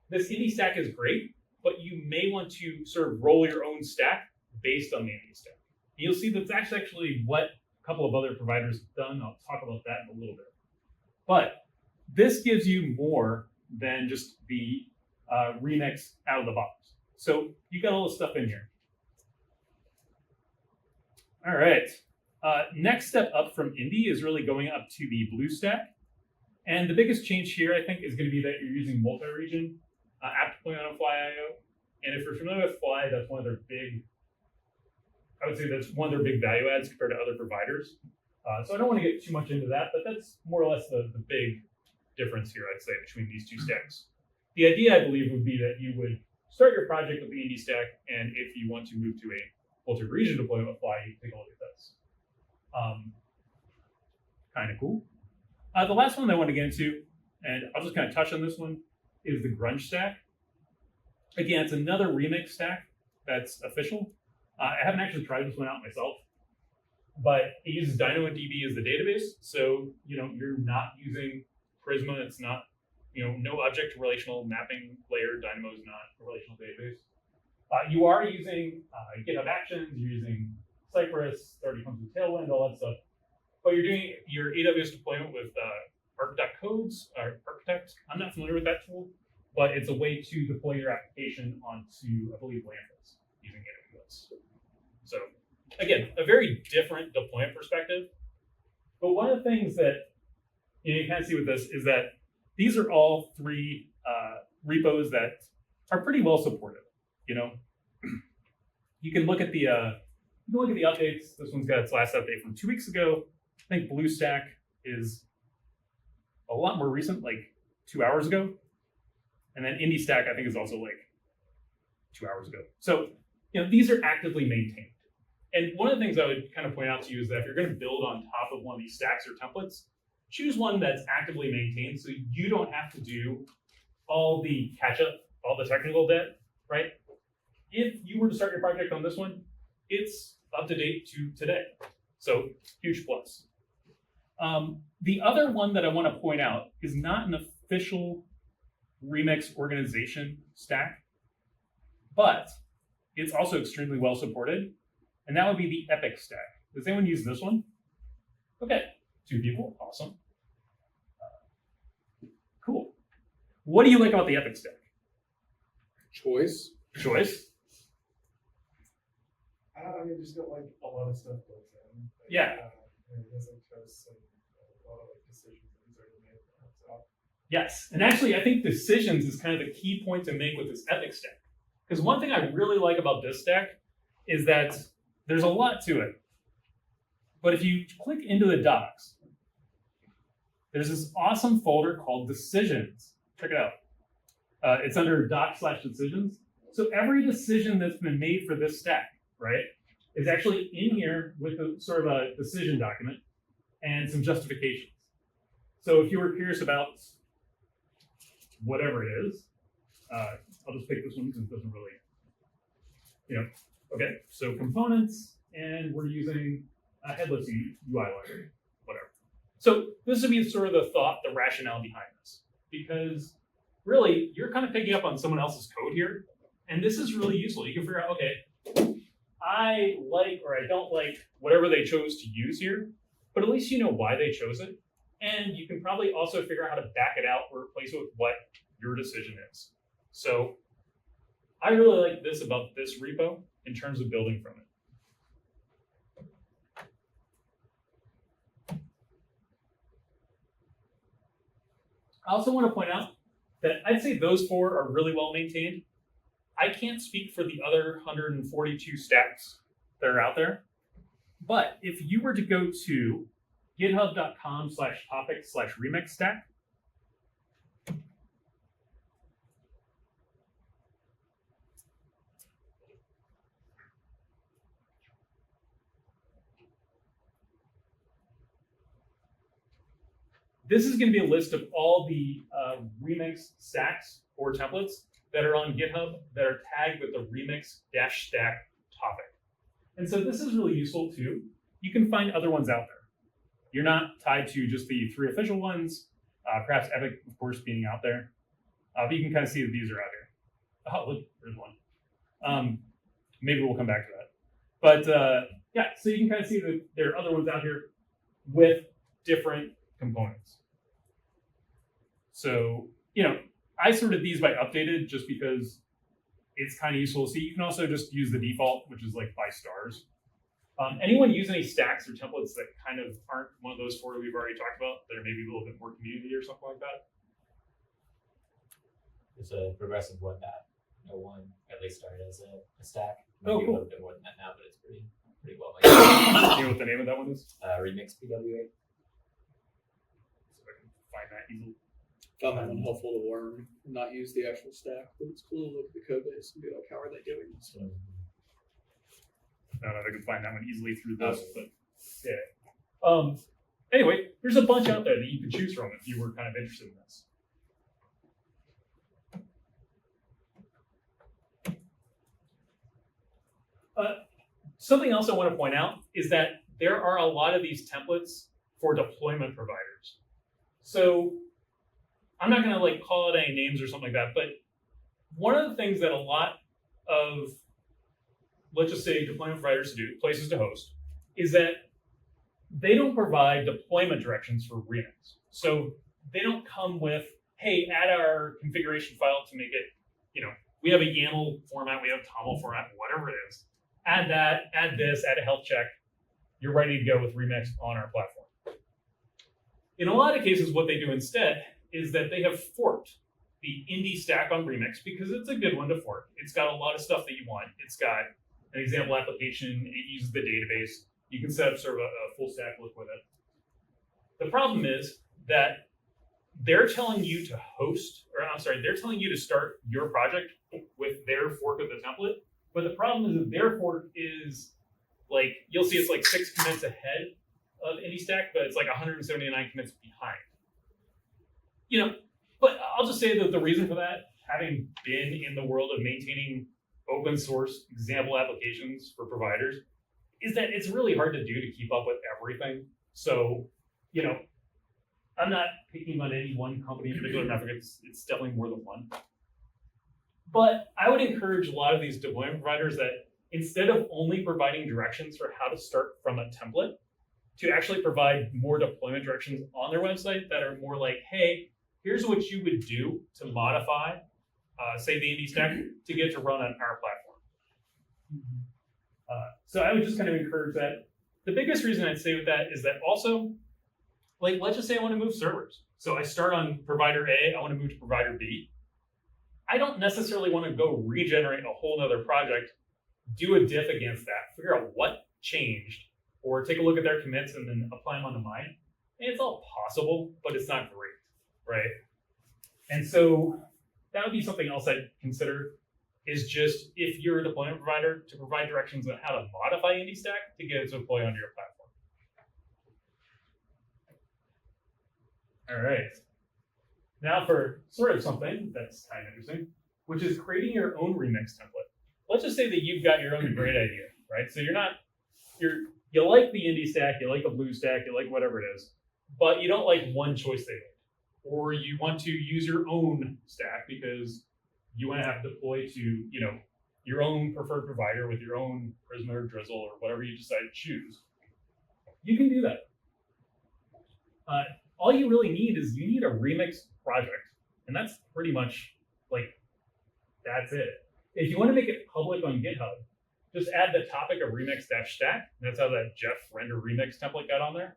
this Indie stack is great, but you may want to sort of roll your own stack based on the Indie stack. And you'll see that's actually what a couple of other providers have done. I'll talk about that in a little bit. But this gives you more than just the Remix out of the box. So you got all the stuff in here. All right. Next step up from Indie is really going up to the BlueStack. And the biggest change here, I think, is going to be that you're using multi-region app deployment on Fly.io. And if you're familiar with Fly, that's one of their big, I would say that's one of their big value adds compared to other providers. So I don't want to get too much into that, but that's more or less the big difference here, I'd say, between these two stacks. The idea, I believe, would be that you would start your project with the Indie stack, and if you want to move to a multi-region deployment with Fly, you can take a look at this. Kind of cool. The last one that I want to get into, and I'll just kind of touch on this one, is the grunge stack. Again, it's another remix stack that's official. I haven't actually tried this one out myself, but it uses DynamoDB as the database. So, you're not using Prisma. It's not, no object to relational mapping layer. Dynamo is not a relational database. You are using GitHub Actions. You're using Cypress. It already comes with Tailwind, all that stuff. But you're doing your AWS deployment with Architect. I'm not familiar with that tool, but it's a way to deploy your application onto, I believe, Lambdas using AWS. So again, a very different deployment perspective. But one of the things that you kind of see with this is that these are all three repos that are pretty well supported. You can look at the updates. This one's got its last update from 2 weeks ago. I think BlueStack is a lot more recent, like 2 hours ago. And then IndyStack, I think, is also like 2 hours ago. So, these are actively maintained. And one of the things I would kind of point out to you is that if you're going to build on top of one of these stacks or templates, choose one that's actively maintained so you don't have to do all the catch-up, all the technical debt, right? If you were to start your project on this one, it's up to date to today. So huge plus. The other one that I want to point out is not an official Remix organization stack, but it's also extremely well supported. And that would be the Epic stack. Does anyone use this one? Okay, 2 people, awesome. Cool. What do you like about the Epic stack? Choice. I mean, just got like a lot of stuff built in. Yeah. And it doesn't trust a lot of decisions that he's already made. So. Yes, and actually I think decisions is kind of the key point to make with this Epic stack. Because one thing I really like about this stack is that there's a lot to it. But if you click into the docs, there's this awesome folder called decisions. Check it out. It's under doc/decisions. So every decision that's been made for this stack, right, is actually in here with a sort of a decision document and some justifications. So if you were curious about whatever it is, I'll just pick this one because it doesn't really, okay, so components, and we're using a headless UI library, whatever. So this would be sort of the thought, the rationale behind this, because really you're kind of picking up on someone else's code here, and this is really useful. You can figure out, okay, I like or I don't like whatever they chose to use here, but at least you know why they chose it, and you can probably also figure out how to back it out or replace it with what your decision is. So I really like this about this repo in terms of building from it. I also want to point out that I'd say those 4 are really well maintained. I can't speak for the other 142 stacks that are out there, but if you were to go to github.com/topic/remix stack, this is going to be a list of all the Remix stacks or templates that are on GitHub that are tagged with the remix-stack topic. And so this is really useful too. You can find other ones out there. You're not tied to just the 3 official ones, perhaps Epic, of course, being out there. But you can kind of see that these are out here. Oh, look, there's one. Maybe we'll come back to that. But yeah, so you can kind of see that there are other ones out here with different components. So, I sorted these by updated just because it's kind of useful to see. You can also just use the default, which is like by stars. Anyone use any stacks or templates that kind of aren't one of those 4 we've already talked about, that are maybe a little bit more community or something like that? It's a progressive one that one at least started as a stack. Oh, Maybe cool. a little bit more than that now, but it's pretty well Do made. you know what the name of that one is? Remix PWA. So I can find that easily. Found that one helpful to learn, not use the actual stack, but it's cool to look at the code base and be like, how are they doing this? I don't know if I can find that one easily through this, but yeah. anyway, there's a bunch out there that you can choose from if you were kind of interested in this. Something else I want to point out is that there are a lot of these templates for deployment providers. So I'm not going to like call out any names or something like that, but one of the things that a lot of, let's just say, deployment providers do, places to host, is that they don't provide deployment directions for Remix. So they don't come with, hey, add our configuration file to make it, we have a YAML format, we have a TOML format, whatever it is. Add that, add this, add a health check. You're ready to go with Remix on our platform. In a lot of cases, what they do instead is that they have forked the indie stack on Remix because it's a good one to fork. It's got a lot of stuff that you want. It's got an example application. It uses the database. You can set up sort of a full stack look with it. The problem is that they're telling you to they're telling you to start your project with their fork of the template. But the problem is that their fork is like, you'll see it's like 6 commits ahead of IndieStack, but it's like 179 commits behind. But I'll just say that the reason for that, having been in the world of maintaining open source example applications for providers, is that it's really hard to do to keep up with everything. So, I'm not picking on any one company in particular. In Africa, it's definitely more than one. But I would encourage a lot of these deployment providers that instead of only providing directions for how to start from a template, to actually provide more deployment directions on their website that are more like, hey, here's what you would do to modify, say, the IndieStack to get to run on our platform. So I would just kind of encourage that. The biggest reason I'd say with that is that also, like, let's just say I want to move servers. So I start on provider A, I want to move to provider B. I don't necessarily want to go regenerate a whole nother project, do a diff against that, figure out what changed, or take a look at their commits and then apply them onto mine. And it's all possible, but it's not great, right? And so that would be something else I'd consider, is just, if you're a deployment provider, to provide directions on how to modify IndieStack to get it to deploy onto your platform. All right. Now for sort of something that's kind of interesting, which is creating your own Remix template. Let's just say that you've got your own great idea, right? So you like the IndieStack, you like the BlueStack, you like whatever it is, but you don't like one choice they made. Or you want to use your own stack because you want to have to deploy to, your own preferred provider with your own Prisma or Drizzle or whatever you decide to choose. You can do that. All you really need is you need a Remix project. And that's pretty much that's it. If you want to make it public on GitHub, just add the topic of remix-stack. That's how that Jeff render remix template got on there.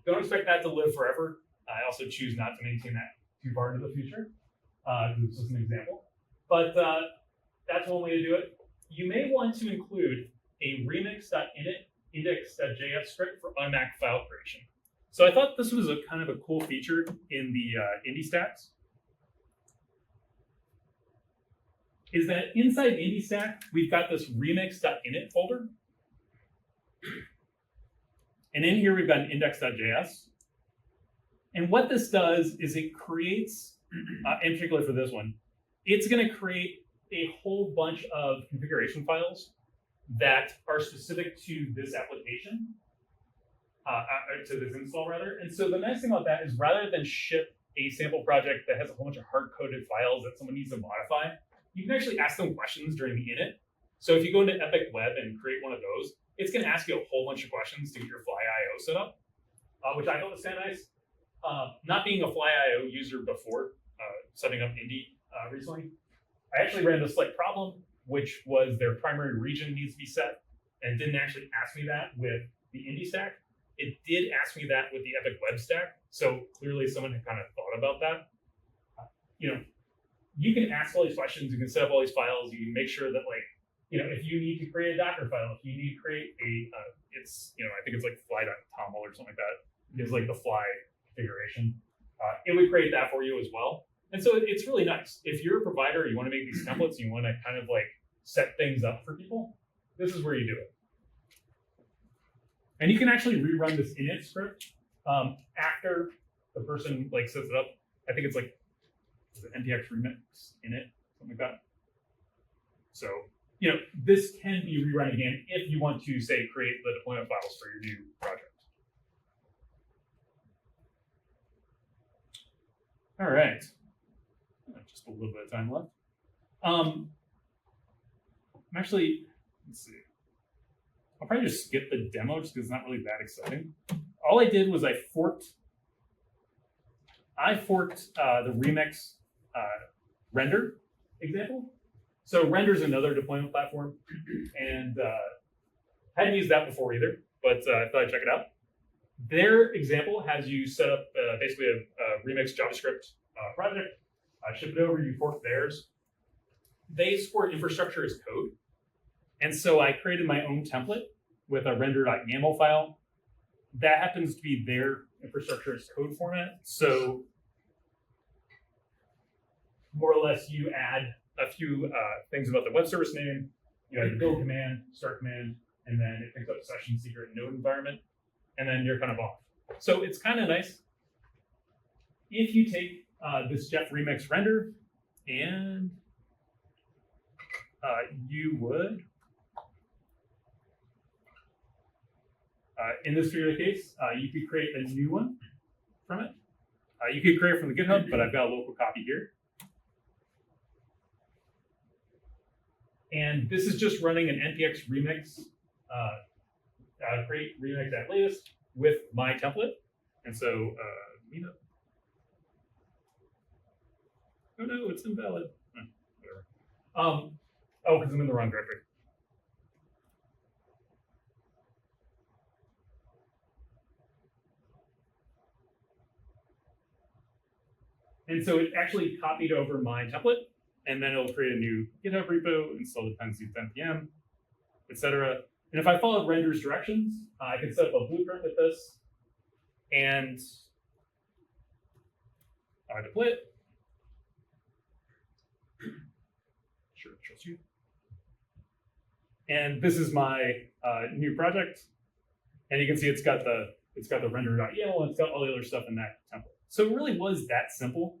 Don't expect that to live forever. I also choose not to maintain that too far into the future. This is an example. But that's one way to do it. You may want to include a remix.init index.js script for unmack file creation. So I thought this was a kind of a cool feature in the IndieStacks. Is that inside IndieStack, we've got this remix.init folder. And in here, we've got an index.js. And what this does is it creates, in particular for this one, it's going to create a whole bunch of configuration files that are specific to this application, to this install rather. And so the nice thing about that is rather than ship a sample project that has a whole bunch of hard-coded files that someone needs to modify, you can actually ask them questions during the init. So if you go into Epic Web and create one of those, it's going to ask you a whole bunch of questions to get your Fly IO set up, which I thought was kind of nice. Not being a Fly IO user before setting up Indie recently, I actually ran this slight problem, which was their primary region needs to be set, and didn't actually ask me that with the IndieStack. It did ask me that with the Epic Web Stack, so clearly someone had kind of thought about that. You can ask all these questions, you can set up all these files, you can make sure that if you need to create a Docker file, if you need to create I think it's like fly.toml or something like that, is like the Fly configuration. It would create that for you as well. And so it's really nice. If you're a provider, you want to make these templates, you want to kind of set things up for people, this is where you do it. And you can actually rerun this init script After the person like sets it up, I think it's like is it npx remix in it, something like that. So this can be rerun again if you want to say create the deployment files for your new project. All right, just a little bit of time left. I'm actually, let's see. I'll probably just skip the demo just because it's not really that exciting. All I did was I forked the Remix render example. So render is another deployment platform, and hadn't used that before either, but I thought I'd check it out. Their example has you set up basically a Remix JavaScript project, ship it over, you fork theirs. They support infrastructure as code. And so I created my own template with a render.yaml file. That happens to be their infrastructure as code format. So more or less you add a few things about the web service name, you add the build command, start command, and then it picks up session secret node environment, and then you're kind of off. So it's kind of nice. If you take this Jeff Remix render and you would, in this particular case, you could create a new one from it. You could create it from the GitHub, but I've got a local copy here. And this is just running an npx remix, create remix at latest with my template. And so, Meetup. Oh no, it's invalid. Whatever. Oh, because I'm in the wrong directory. And so it actually copied over my template, and then it'll create a new GitHub repo, install dependencies with npm, etc. And if I follow render's directions, I can set up a blueprint with this and deploy it. Sure, trust you. And this is my new project, and you can see it's got the render.yaml, and it's got all the other stuff in that template. So it really was that simple.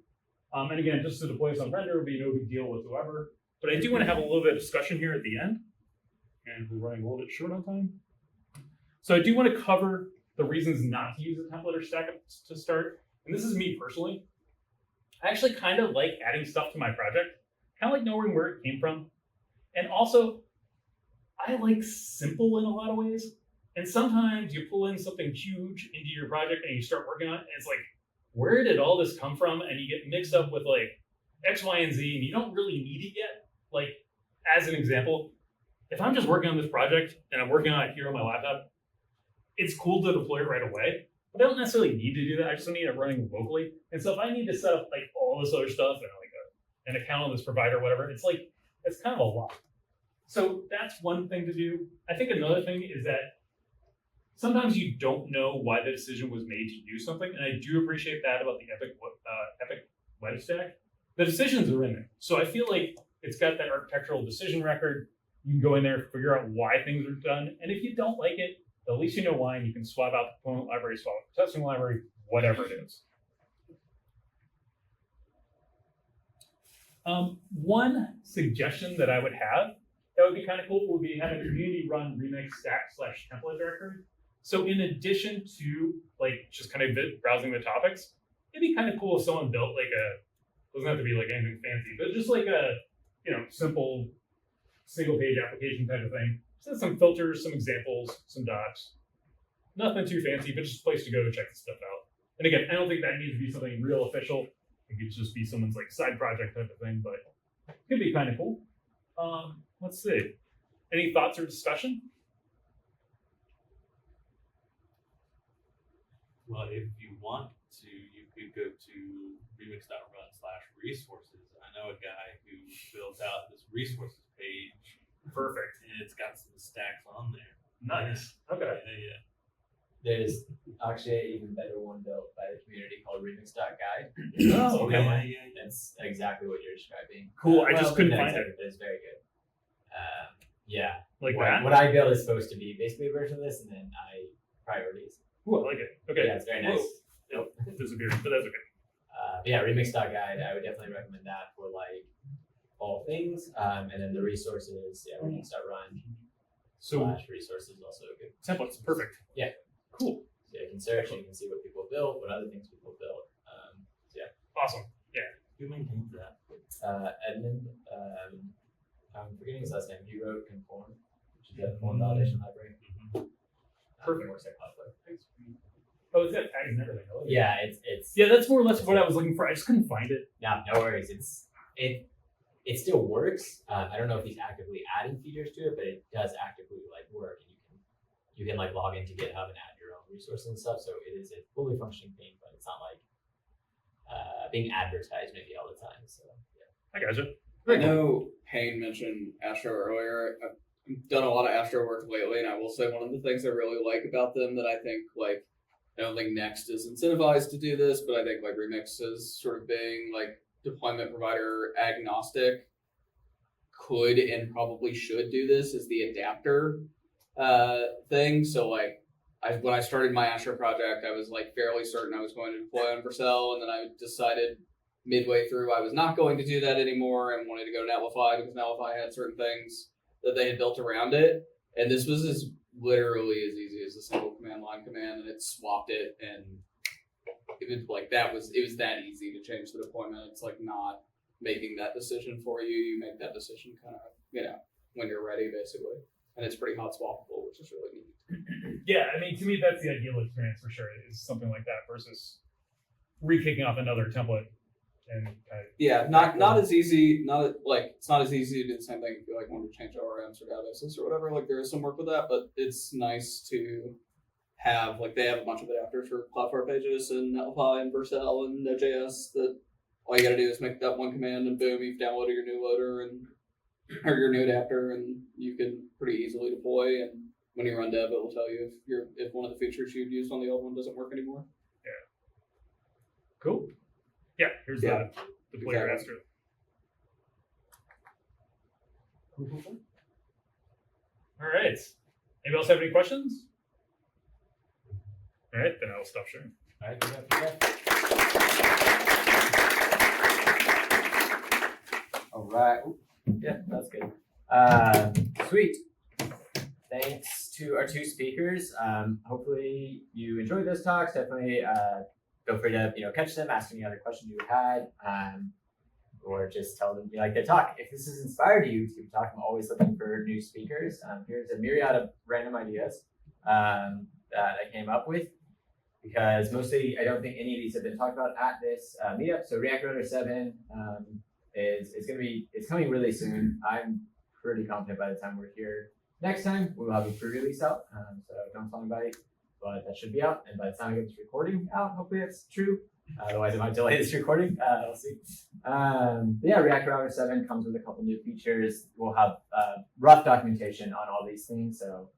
And again, just to deploy this on render would be no big deal whatsoever. But I do want to have a little bit of discussion here at the end, and we're running a little bit short on time. So I do want to cover the reasons not to use a template or stack to start. And this is me personally. I actually kind of like adding stuff to my project, kind of like knowing where it came from. And also, I like simple in a lot of ways. And sometimes you pull in something huge into your project and you start working on it, and it's like, where did all this come from? And you get mixed up with like X, Y, and Z, and you don't really need it yet. Like, as an example, if I'm just working on this project and I'm working on it here on my laptop, it's cool to deploy it right away, but I don't necessarily need to do that. I just need it running locally. And so if I need to set up like all this other stuff and like an account on this provider or whatever, it's like, it's kind of a lot. So that's one thing to do. I think another thing is that sometimes you don't know why the decision was made to do something, and I do appreciate that about the Epic web stack. The decisions are in there, so I feel like it's got that architectural decision record. You can go in there, figure out why things are done, and if you don't like it, at least you know why, and you can swap out the component library, swap out the testing library, whatever it is. One suggestion that I would have that would be kind of cool would be having a community-run remix stack/template directory. So in addition to like just kind of browsing the topics, it'd be kind of cool if someone built like doesn't have to be like anything fancy, but just like a simple single-page application type of thing. Just some filters, some examples, some docs. Nothing too fancy, but just a place to go to check this stuff out. And again, I don't think that needs to be something real official. It could just be someone's like side project type of thing, but it could be kind of cool. Let's see. Any thoughts or discussion? Well, if you want to, you could go to remix.run/resources. I know a guy who built out this resources page. Perfect. And it's got some stacks on there. Nice. Okay. Yeah. There's actually an even better one built by the community called remix.guide. Oh, okay. Yeah. That's exactly what you're describing. Cool. I just couldn't find it. But it's very good. Yeah. Like what, that? What I built is supposed to be basically a version of this, and then priorities. Ooh, I like it. Okay. Yeah, it's very nice. Whoa. It disappeared, but that's okay. But yeah, remix.guide, I would definitely recommend that for like all things. And then the resources, yeah, remix.run So / resources also good. templates, perfect. Yeah. Cool. So you can search and you can see what people built, what other things people built. Awesome. Who maintains that? Edmund, I'm forgetting his last name. He wrote Conform, which is a form validation library. Perfect. Works at Leffler. Oh, it's got tags and everything. I like it. Yeah, it's Yeah, that's more or less what I was looking for. I just couldn't find it. no worries. It still works. I don't know if he's actively adding features to it, but it does actively like work, and you can like log into GitHub and add your own resources and stuff. So it is a fully functioning thing, but it's not like being advertised maybe all the time. So yeah. I gotcha. I know Paine mentioned Astro earlier. I've done a lot of Astro work lately, and I will say one of the things I really like about them that I think like I don't think Next is incentivized to do this, but I think like Remix is sort of being like deployment provider agnostic could and probably should do this is the adapter thing. So like when I started my Astro project, I was like fairly certain I was going to deploy on Vercel, and then I decided midway through I was not going to do that anymore and wanted to go to Netlify because Netlify had certain things that they had built around it. And this was literally as easy as a single command line command, and it swapped it, and it was like it was that easy to change the deployment. It's like not making that decision for you. You make that decision kind of, when you're ready, basically. And it's pretty hot swappable, which is really neat. Yeah, I mean, to me, that's the ideal experience for sure. Is something like that versus re-kicking off another template and kind of. Yeah, not as easy. It's not as easy to do the same thing if you like want to change ORMs or databases or whatever. Like there is some work with that, but it's nice to have they have a bunch of adapters for Cloudflare pages and Netlify and Vercel and Node.js that all you got to do is make that one command and boom, you've downloaded your new loader or your new adapter, and you can pretty easily deploy. And when you run dev, it will tell you if one of the features you've used on the old one doesn't work anymore. Yeah. Cool. Yeah. Here's the player exactly. Astro. All right. Anybody else have any questions? All right, then I'll stop sharing. All right. All right. Yeah, that's good. Sweet. Thanks to our two speakers. Hopefully you enjoyed those talks. Definitely feel free to catch them, ask any other questions you had, or just tell them you like their talk. If this has inspired you to talk, I'm always looking for new speakers. Here's a myriad of random ideas that I came up with, because mostly I don't think any of these have been talked about at this meetup. So React Router 7 it's coming really soon. I'm pretty confident by the time we're here next time, we'll have a pre-release out. So don't tell anybody, but that should be out. And by the time I get this recording out, hopefully that's true. Otherwise, I might delay this recording. We'll see. But yeah, React Router 7 comes with a couple new features. We'll have rough documentation on all these things. So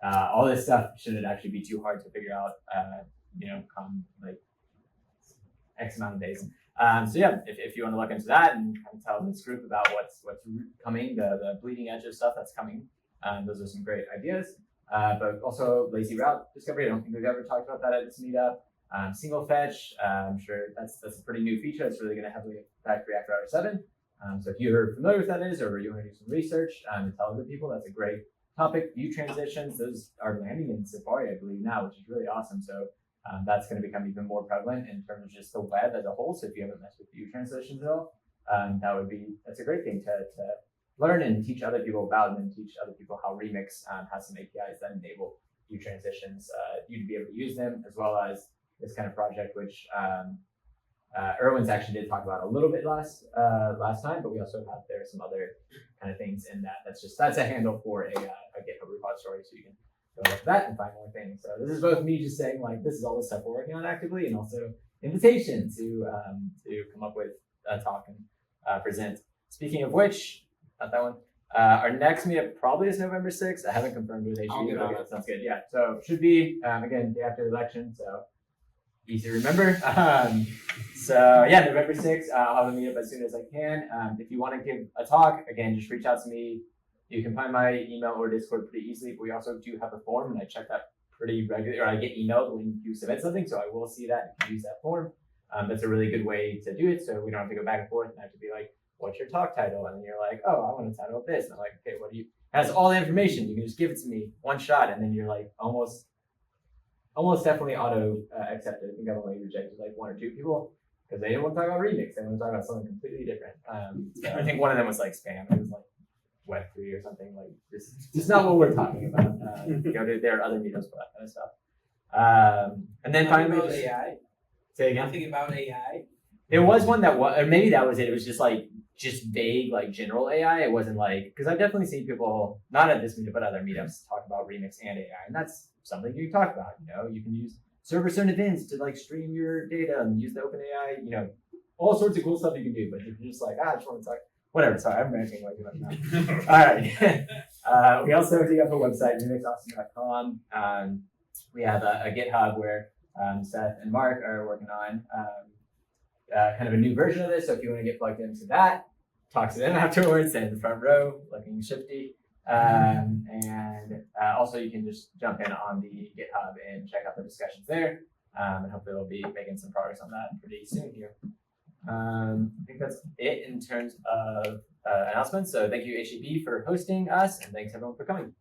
all this stuff shouldn't actually be too hard to figure out, come like X amount of days. So yeah, if you want to look into that and kind of tell this group about what's coming, the bleeding edge of stuff that's coming, those are some great ideas. But also lazy route discovery. I don't think we've ever talked about that at this meetup. Single fetch, I'm sure that's a pretty new feature. It's really going to heavily affect React Router 7. So if you're familiar with that is, or you want to do some research and tell other people, that's a great topic. View transitions, those are landing in Safari, I believe now, which is really awesome. So that's going to become even more prevalent in terms of just the web as a whole. So if you haven't messed with view transitions at all, that's a great thing to learn and teach other people about, and then teach other people how Remix has some APIs that enable view transitions, you to be able to use them, as well as this kind of project, which Erwin's actually did talk about a little bit last time, but we also have some other kind of things in that. That's a handle for a GitHub repository, so you can go with that and find more things. So this is both me just saying this is all the stuff we're working on actively, and also invitation to come up with a talk and present. Speaking of which, not that one. Our next meetup probably is November 6th. I haven't confirmed with HG. Okay, that sounds good. Yeah, so should be again day after the election, so easy to remember. So yeah, November 6th. I'll have a meetup as soon as I can. If you want to give a talk, again, just reach out to me. You can find my email or Discord pretty easily. But we also do have a form, and I check that pretty regularly, or I get emailed when you submit something, so I will see that and use that form. That's a really good way to do it, so we don't have to go back and forth and I have to be like, what's your talk title? And then you're like, oh, I want to title this. And I'm like, okay, what do you, it has all the information. You can just give it to me one shot, and then you're like almost definitely auto accepted. I think I've only rejected like 1 or 2 people because they didn't want to talk about Remix. They want to talk about something completely different. So I think one of them was like spam. It was like Web3 or something. Like this is not what we're talking about. Go to there are other meetups for that kind of stuff. And then Nothing finally, about just- AI. say again. Nothing about AI. There was one that was, or maybe that was it. It was just vague, like general AI. It wasn't like, because I've definitely seen people, not at this meetup, but other meetups, talk about Remix and AI, and that's something you can talk about. You know, you can use server-side events to like stream your data and use the OpenAI. You know, all sorts of cool stuff you can do. But if you're just like, I just want to talk, whatever. Sorry, I'm ranting way too much now. All right. We also do have a website, remixaustin.com. We have a GitHub where Seth and Mark are working on kind of a new version of this. So if you want to get plugged into that, talk to them afterwards in the front row, looking shifty. Also you can just jump in on the GitHub and check out the discussions there. And hopefully we'll be making some progress on that pretty soon here. I think that's it in terms of announcements. So thank you HEB for hosting us, and thanks everyone for coming.